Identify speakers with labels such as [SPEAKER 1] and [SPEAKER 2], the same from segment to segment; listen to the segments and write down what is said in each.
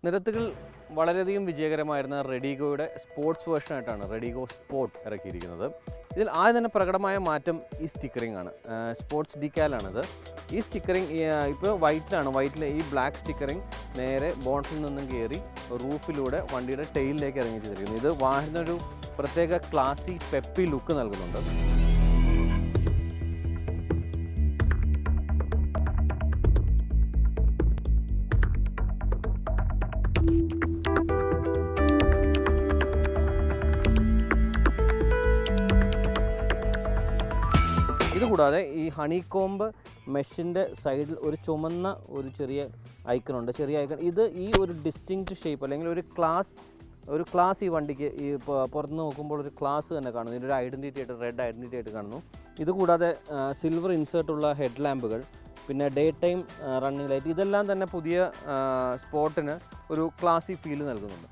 [SPEAKER 1] നിരത്തുകൾ വളരെയധികം വിജയകരമായിരുന്ന റെഡിഗോയുടെ sports വേർഷനായിട്ടാണ് redi-GO sport ഇറക്കിയിരിക്കുന്നത്. ഇതിൽ ആദ്യം തന്നെ പ്രകടമായ മാറ്റം ഈ സ്റ്റിക്കറിംഗ് ആണ്. സ്പോർട്സ് ഡിക്കാലാണിത്. ഈ സ്റ്റിക്കറിംഗ് ഇപ്പോൾ വൈറ്റിൽ ഈ ബ്ലാക്ക് സ്റ്റിക്കറിംഗ് നേരെ ബോണറ്റിൽ നിന്നും കയറി റൂഫിലൂടെ വണ്ടിയുടെ ടെയിലിലേക്ക് ഇറങ്ങി ചെയ്തിരിക്കുന്നു. ഇത് വാഹനത്തിനൊരു പ്രത്യേക ക്ലാസി പെപ്പി ലുക്ക് നൽകുന്നുണ്ട്. ഇതുകൂടാതെ ഈ ഹണികോംബ് മെഷിൻ്റെ സൈഡിൽ ഒരു ചുമന്ന ഒരു ചെറിയ ഐക്കൺ. ഇത് ഈ ഒരു ഡിസ്റ്റിങ്ക്റ്റ് ഷേപ്പ് അല്ലെങ്കിൽ ഒരു ക്ലാസ് ഈ വണ്ടിക്ക് ഈ പുറത്ത് നോക്കുമ്പോൾ ഒരു ക്ലാസ് തന്നെ കാണുന്നു. ഇതിൻ്റെ ഒരു ഐഡൻറ്റിറ്റി ആയിട്ട് റെഡ് ഐഡൻറ്റിറ്റി ആയിട്ട് കാണുന്നു. ഇതുകൂടാതെ സിൽവർ ഇൻസേർട്ടുള്ള ഹെഡ് ലാമ്പുകൾ, പിന്നെ ഡേ ടൈം റണ്ണിങ് ലൈറ്റ്, ഇതെല്ലാം തന്നെ പുതിയ സ്പോർട്ടിന് ഒരു ക്ലാസി ഫീൽ നൽകുന്നുണ്ട്.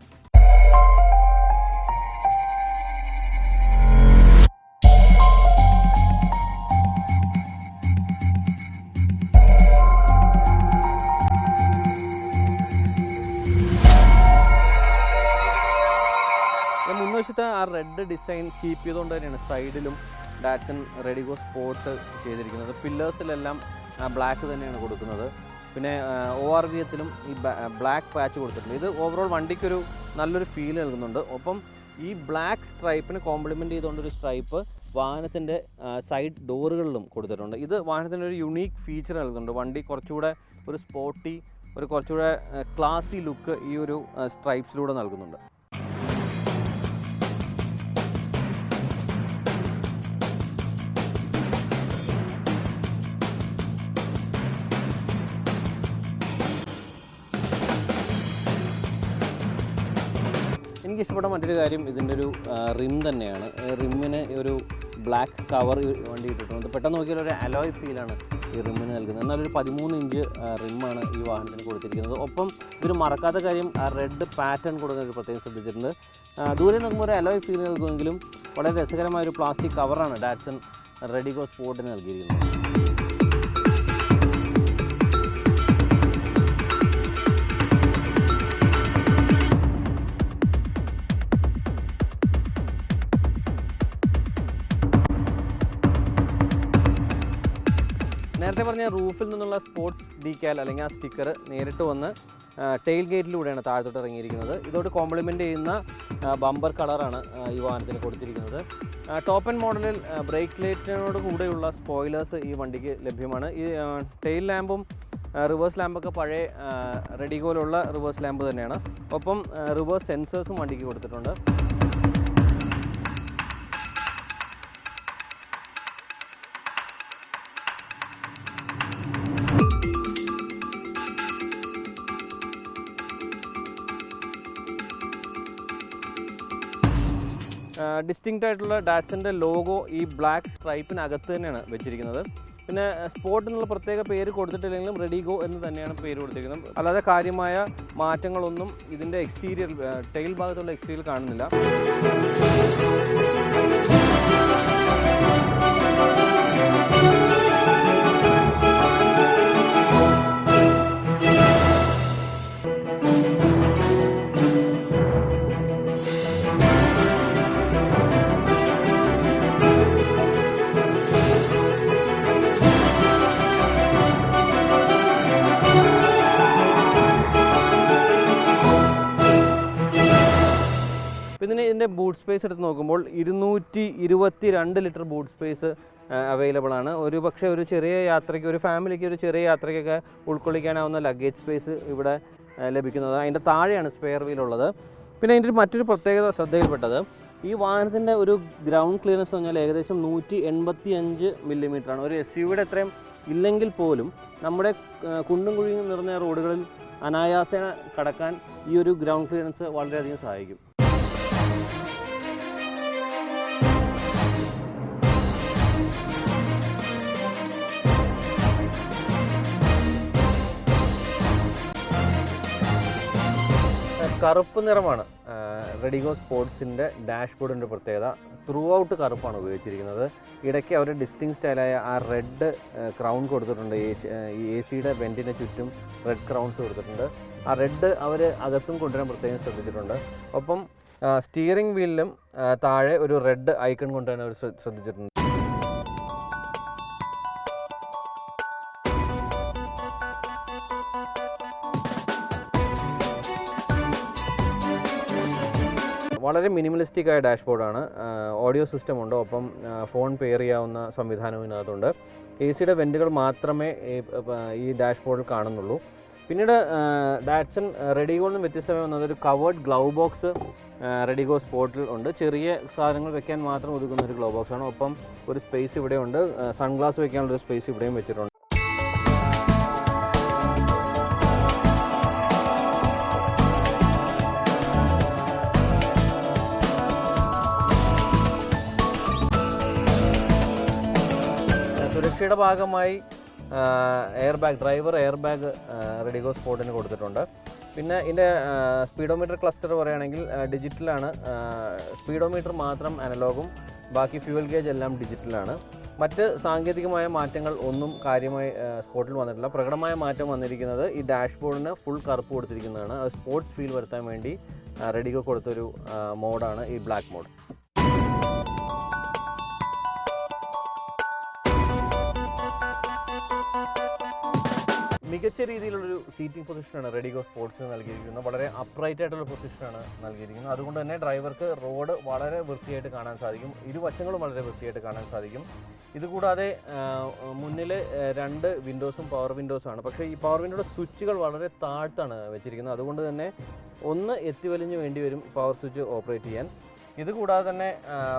[SPEAKER 1] മുൻവശത്തെ ആ റെഡ് ഡിസൈൻ കീപ്പ് ചെയ്തുകൊണ്ട് തന്നെയാണ് സൈഡിലും ഡാറ്റ്സൺ റെഡിഗോ സ്പോർട്ട് ചെയ്തിരിക്കുന്നത്. പില്ലേഴ്സിലെല്ലാം ബ്ലാക്ക് തന്നെയാണ് കൊടുക്കുന്നത്. പിന്നെ ORV-ത്തിലും ഈ ബ്ലാക്ക് പാച്ച് കൊടുത്തിട്ടുണ്ട്. ഇത് ഓവറോൾ വണ്ടിക്കൊരു നല്ലൊരു ഫീൽ നൽകുന്നുണ്ട്. ഒപ്പം ഈ ബ്ലാക്ക് സ്ട്രൈപ്പിന് കോംപ്ലിമെൻറ്റ് ചെയ്തുകൊണ്ടൊരു സ്ട്രൈപ്പ് വാഹനത്തിൻ്റെ സൈഡ് ഡോറുകളിലും കൊടുത്തിട്ടുണ്ട്. ഇത് വാഹനത്തിൻ്റെ ഒരു യുണീക്ക് ഫീച്ചർ നൽകുന്നുണ്ട്. വണ്ടി കുറച്ചുകൂടെ ഒരു സ്പോർട്ടി, കുറച്ചുകൂടെ ക്ലാസി ലുക്ക് ഈ ഒരു സ്ട്രൈപ്സിലൂടെ നൽകുന്നുണ്ട്. എനിക്കിഷ്ടപ്പെട്ട മറ്റൊരു കാര്യം ഇതിൻ്റെ ഒരു റിം തന്നെയാണ്. റിമ്മിന് ഒരു ബ്ലാക്ക് കവർ വണ്ടി ഇട്ടിട്ടുണ്ട്. പെട്ടെന്ന് നോക്കിയാൽ ഒരു അലോയ് ഫീലാണ് ഈ റിമ്മിന് നൽകുന്നത്. എന്നാലൊരു 13 ഇഞ്ച് റിമ്മാണ് ഈ വാഹനത്തിന് കൊടുത്തിരിക്കുന്നത്. ഒപ്പം ഇതൊരു മറക്കാത്ത കാര്യം ആ റെഡ് പാറ്റേൺ കൊടുക്കാൻ ഒരു പ്രത്യേകം ശ്രദ്ധിച്ചിട്ടുണ്ട്. ദൂരെ നോക്കുമ്പോൾ ഒരു അലോയ് ഫീൽ നൽകുമെങ്കിലും വളരെ രസകരമായൊരു പ്ലാസ്റ്റിക് കവറാണ് ഡാറ്റ്സൺ റെഡിഗോ സ്പോർട്ടിന് നൽകിയിരിക്കുന്നത്. നേരത്തെ പറഞ്ഞ റൂഫിൽ നിന്നുള്ള സ്പോർട്സ് ഡീക്കാൽ അല്ലെങ്കിൽ ആ സ്റ്റിക്കർ നേരിട്ട് വന്ന് ടെയിൽ ഗേറ്റിലൂടെയാണ് താഴത്തോട്ട് ഇറങ്ങിയിരിക്കുന്നത്. ഇതോട് കോംപ്ലിമെൻ്റ് ചെയ്യുന്ന ബമ്പർ കളറാണ് ഈ വാഹനത്തിന് കൊടുത്തിരിക്കുന്നത്. ടോപ്പ് ആൻഡ് മോഡലിൽ ബ്രേക്ക് ലൈറ്റിനോട് കൂടെയുള്ള സ്പോയിലേഴ്സ് ഈ വണ്ടിക്ക് ലഭ്യമാണ്. ഈ ടെയിൽ ലാമ്പും റിവേഴ്സ് ലാമ്പൊക്കെ പഴയ റെഡിഗോയിലുള്ള റിവേഴ്സ് ലാമ്പ് തന്നെയാണ്. ഒപ്പം റിവേഴ്സ് സെൻസേഴ്സും വണ്ടിക്ക് കൊടുത്തിട്ടുണ്ട്. ഡിസ്റ്റിങ്ക്റ്റ് ആയിട്ടുള്ള ഡാറ്റ്സൻ്റെ ലോഗോ ഈ ബ്ലാക്ക് സ്ട്രൈപ്പിനകത്ത് തന്നെയാണ് വെച്ചിരിക്കുന്നത്. പിന്നെ സ്പോർട്ട് എന്നുള്ള പ്രത്യേക പേര് കൊടുത്തിട്ടില്ലെങ്കിലും റെഡിഗോ എന്ന് തന്നെയാണ് പേര് കൊടുത്തിരിക്കുന്നത്. അല്ലാതെ കാര്യമായ മാറ്റങ്ങളൊന്നും ഇതിൻ്റെ എക്സ്റ്റീരിയർ ടെയിൽ ഭാഗത്തുള്ള എക്സ്റ്റീരിയർ കാണുന്നില്ല. ഇതിൻ്റെ ബൂട്ട് സ്പേസ് എടുത്ത് നോക്കുമ്പോൾ 222 ലിറ്റർ ബൂട്ട് സ്പേസ് അവൈലബിൾ ആണ്. പക്ഷേ ഒരു ചെറിയ യാത്രയ്ക്ക്, ഒരു ഫാമിലിക്ക് ഒരു ചെറിയ യാത്രയ്ക്കൊക്കെ ഉൾക്കൊള്ളിക്കാനാവുന്ന ലഗേജ് സ്പേസ് ഇവിടെ ലഭിക്കുന്നത്. അതിൻ്റെ താഴെയാണ് സ്പെയർ വീലുള്ളത്. പിന്നെ അതിൻ്റെ മറ്റൊരു പ്രത്യേകത ശ്രദ്ധയിൽപ്പെട്ടത്, ഈ വാഹനത്തിൻ്റെ ഒരു ഗ്രൗണ്ട് ക്ലിയറൻസ് എന്ന് പറഞ്ഞാൽ ഏകദേശം 185 മില്ലിമീറ്ററാണ്. ഒരു SUV-യുടെ അത്രയും ഇല്ലെങ്കിൽ പോലും നമ്മുടെ കുണ്ടും കുഴിയും നിറഞ്ഞ റോഡുകളിൽ അനായാസേന കടക്കാൻ ഈ ഒരു ഗ്രൗണ്ട് ക്ലിയറൻസ് വളരെയധികം സഹായിക്കും. കറുപ്പ് നിറമാണ് റെഡിഗോ സ്പോർട്സിൻ്റെ ഡാഷ്ബോർഡിൻ്റെ പ്രത്യേകത. ത്രൂ ഔട്ട് കറുപ്പാണ് ഉപയോഗിച്ചിരിക്കുന്നത്. ഇടയ്ക്ക് അവർ ഡിസ്റ്റിങ് സ്റ്റൈലായ ആ റെഡ് ക്രൗൺ കൊടുത്തിട്ടുണ്ട്. ഈ AC-യുടെ വെൻറ്റിന് ചുറ്റും റെഡ് ക്രൗൺസ് കൊടുത്തിട്ടുണ്ട്. ആ റെഡ് അവർ അകത്തും കൊണ്ടുവരാൻ പ്രത്യേകം ശ്രദ്ധിച്ചിട്ടുണ്ട്. ഒപ്പം സ്റ്റിയറിംഗ് വീലിലും താഴെ ഒരു റെഡ് ഐക്കൺ കൊണ്ടുവരാൻ അവർ ശ്രദ്ധിച്ചിട്ടുണ്ട്. വളരെ മിനിമലിസ്റ്റിക് ആയ ഡാഷ്ബോർഡാണ്. ഓഡിയോ സിസ്റ്റം ഉണ്ട്, ഒപ്പം ഫോൺ പെയർ ചെയ്യാവുന്ന സംവിധാനവും ഇതിനകത്തുണ്ട്. AC-യുടെ വെൻറ്റുകൾ മാത്രമേ ഈ ഡാഷ്ബോർഡിൽ കാണുന്നുള്ളൂ. പിന്നീട് ഡാറ്റ്സൺ റെഡിഗോയിൽ നിന്നും വ്യത്യസ്തമായി വന്നത് ഒരു കവേർഡ് ഗ്ലൗ ബോക്സ് റെഡിഗോ സ്പോർട്ടിൽ ഉണ്ട്. ചെറിയ സാധനങ്ങൾ വെക്കാൻ മാത്രം ഒതുക്കുന്ന ഒരു ഗ്ലൗ ബോക്സാണ്. ഒപ്പം ഒരു സ്പേസ് ഇവിടെ ഉണ്ട്. സൺഗ്ലാസ് വെക്കാനുള്ളൊരു സ്പേസ് ഇവിടെയും വെച്ചിട്ടുണ്ട്. സുരക്ഷയുടെ ഭാഗമായി ഡ്രൈവർ എയർ ബാഗ് റെഡിഗോ സ്പോർട്ടിന് കൊടുത്തിട്ടുണ്ട്. പിന്നെ ഇതിൻ്റെ സ്പീഡോമീറ്റർ ക്ലസ്റ്റർ പറയുകയാണെങ്കിൽ ഡിജിറ്റലാണ്. സ്പീഡോമീറ്റർ മാത്രം അനലോഗും, ബാക്കി ഫ്യൂവൽ ഗേജ് എല്ലാം ഡിജിറ്റലാണ്. മറ്റ് സാങ്കേതികമായ മാറ്റങ്ങൾ ഒന്നും കാര്യമായി സ്പോർട്ടിൽ വന്നിട്ടില്ല. പ്രകടമായ മാറ്റം വന്നിരിക്കുന്നത് ഈ ഡാഷ്ബോർഡിന് ഫുൾ കറുപ്പ് കൊടുത്തിരിക്കുന്നതാണ്. അത് സ്പോർട്സ് ഫീൽ വരുത്താൻ വേണ്ടി റെഡിഗോ കൊടുത്തൊരു മോഡാണ് ഈ ബ്ലാക്ക് മോഡ്. മികച്ച രീതിയിലുള്ളൊരു സീറ്റിംഗ് പൊസിഷനാണ് റെഡിഗോ സ്പോർട്സിന് നൽകിയിരിക്കുന്നത്. വളരെ അപ്രൈറ്റ് ആയിട്ടുള്ള പൊസിഷനാണ് നൽകിയിരിക്കുന്നത്. അതുകൊണ്ട് തന്നെ ഡ്രൈവർക്ക് റോഡ് വളരെ വൃത്തിയായിട്ട് കാണാൻ സാധിക്കും. ഇരുവശങ്ങളും വളരെ വൃത്തിയായിട്ട് കാണാൻ സാധിക്കും. ഇതുകൂടാതെ മുന്നിൽ 2 വിൻഡോസും പവർ വിൻഡോസാണ്. പക്ഷേ ഈ പവർ വിൻഡോയുടെ സ്വിച്ചുകൾ വളരെ താഴ്ത്താണ് വെച്ചിരിക്കുന്നത്. അതുകൊണ്ട് തന്നെ ഒന്ന് എത്തിവലിഞ്ഞ് വേണ്ടി വരും പവർ സ്വിച്ച് ഓപ്പറേറ്റ് ചെയ്യാൻ. ഇതുകൂടാതെ തന്നെ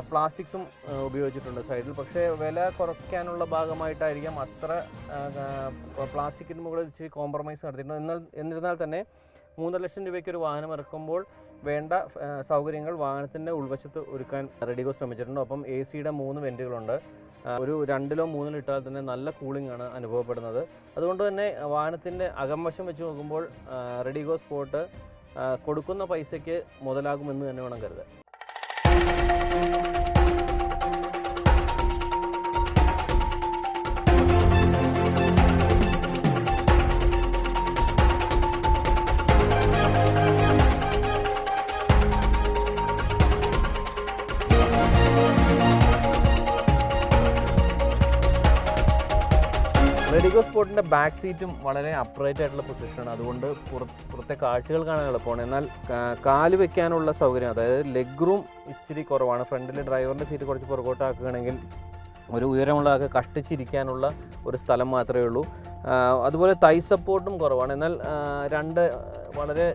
[SPEAKER 1] പ്ലാസ്റ്റിക്സും ഉപയോഗിച്ചിട്ടുണ്ട് സൈഡിൽ. പക്ഷേ വില കുറയ്ക്കാനുള്ള ഭാഗമായിട്ടായിരിക്കാം അത്ര പ്ലാസ്റ്റിക്കിന് മുകളിൽ ഇച്ചിരി കോംപ്രമൈസ് നടത്തിയിട്ടുണ്ട്. എന്നിരുന്നാൽ തന്നെ 3.5 ലക്ഷം രൂപയ്ക്ക് ഒരു വാഹനം ഇറക്കുമ്പോൾ വേണ്ട സൗകര്യങ്ങൾ വാഹനത്തിൻ്റെ ഉൾവശത്ത് ഒരുക്കാൻ റെഡിഗോ ശ്രമിച്ചിട്ടുണ്ട്. ഒപ്പം AC-യുടെ 3 വെൻറ്റുകളുണ്ട്. ഒരു 2-ലോ 3-ലോ ഇട്ടാൽ തന്നെ നല്ല കൂളിംഗ് ആണ് അനുഭവപ്പെടുന്നത്. അതുകൊണ്ട് തന്നെ വാഹനത്തിൻ്റെ അകംവശം വെച്ച് നോക്കുമ്പോൾ റെഡിഗോ സ്പോർട്ട് കൊടുക്കുന്ന പൈസയ്ക്ക് മുതലാകുമെന്ന് തന്നെ വേണം കരുതാൻ. റെഡിഗോ സ്പോർട്ടിൻ്റെ ബാക്ക് സീറ്റും വളരെ അപ്രൈറ്റ് ആയിട്ടുള്ള പൊസിഷനാണ്. അതുകൊണ്ട് പുറത്തെ കാഴ്ചകൾ കാണാൻ എളുപ്പമാണ്. എന്നാൽ കാല് വെക്കാനുള്ള സൗകര്യം, അതായത് ലെഗ് റൂം ഇച്ചിരി കുറവാണ്. ഫ്രണ്ടിൽ ഡ്രൈവറിൻ്റെ സീറ്റ് കുറച്ച് പുറകോട്ടാക്കുകയാണെങ്കിൽ ഒരു ഉയരമുള്ള ആൾക്ക് കഷ്ടിച്ചിരിക്കാനുള്ള ഒരു സ്ഥലം മാത്രമേ ഉള്ളൂ. അതുപോലെ തൈ സപ്പോർട്ടും കുറവാണ്. എന്നാൽ 2 വളരെ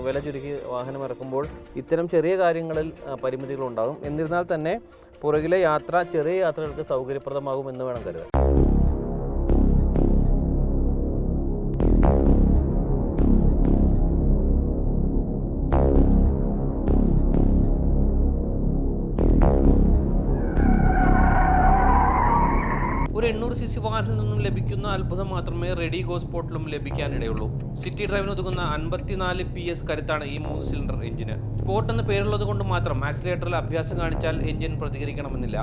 [SPEAKER 1] വില ചുരുക്കി വാഹനം ഇറക്കുമ്പോൾ ഇത്തരം ചെറിയ കാര്യങ്ങളിൽ പരിമിതികളുണ്ടാകും. എന്നിരുന്നാൽ തന്നെ പുറകിലെ യാത്ര ചെറിയ യാത്രകൾക്ക് സൗകര്യപ്രദമാകുമെന്ന് വേണം കരുതാൻ. ഒരു 800cc വാഹനത്തിൽ നിന്നും ലഭിക്കുന്ന അത്ഭുതം മാത്രമേ റെഡിഗോ സ്പോർട്ടിലും ലഭിക്കാനിടയുള്ളൂ. സിറ്റി ഡ്രൈവിന് ഒതുങ്ങുന്ന 54 PS കരുത്താണ് ഈ 3 സിലിണ്ടർ എഞ്ചിന്. സ്പോർട്ട് എന്ന് പേരുള്ളത് കൊണ്ട് മാത്രം ആക്സിലേറ്ററിൽ അഭ്യാസം കാണിച്ചാൽ എഞ്ചിൻ പ്രതികരിക്കണമെന്നില്ല.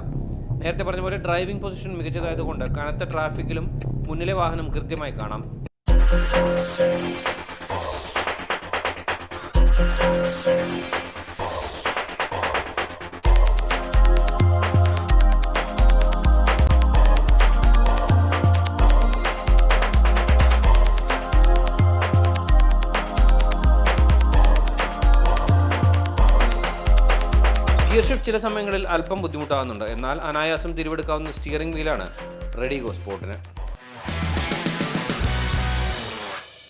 [SPEAKER 1] നേരത്തെ പറഞ്ഞ പോലെ ഡ്രൈവിംഗ് പൊസിഷൻ മികച്ചതായതുകൊണ്ട് കനത്ത ട്രാഫിക്കിലും മുന്നിലെ വാഹനം കൃത്യമായി കാണാം. ഗിയർ ഷിഫ്റ്റ് ചില സമയങ്ങളിൽ അല്പം ബുദ്ധിമുട്ടാകുന്നുണ്ട്. എന്നാൽ അനായാസം തിരിവെടുക്കാവുന്ന സ്റ്റിയറിംഗ് വീലാണ് റെഡിഗോ സ്പോർട്ടിന്.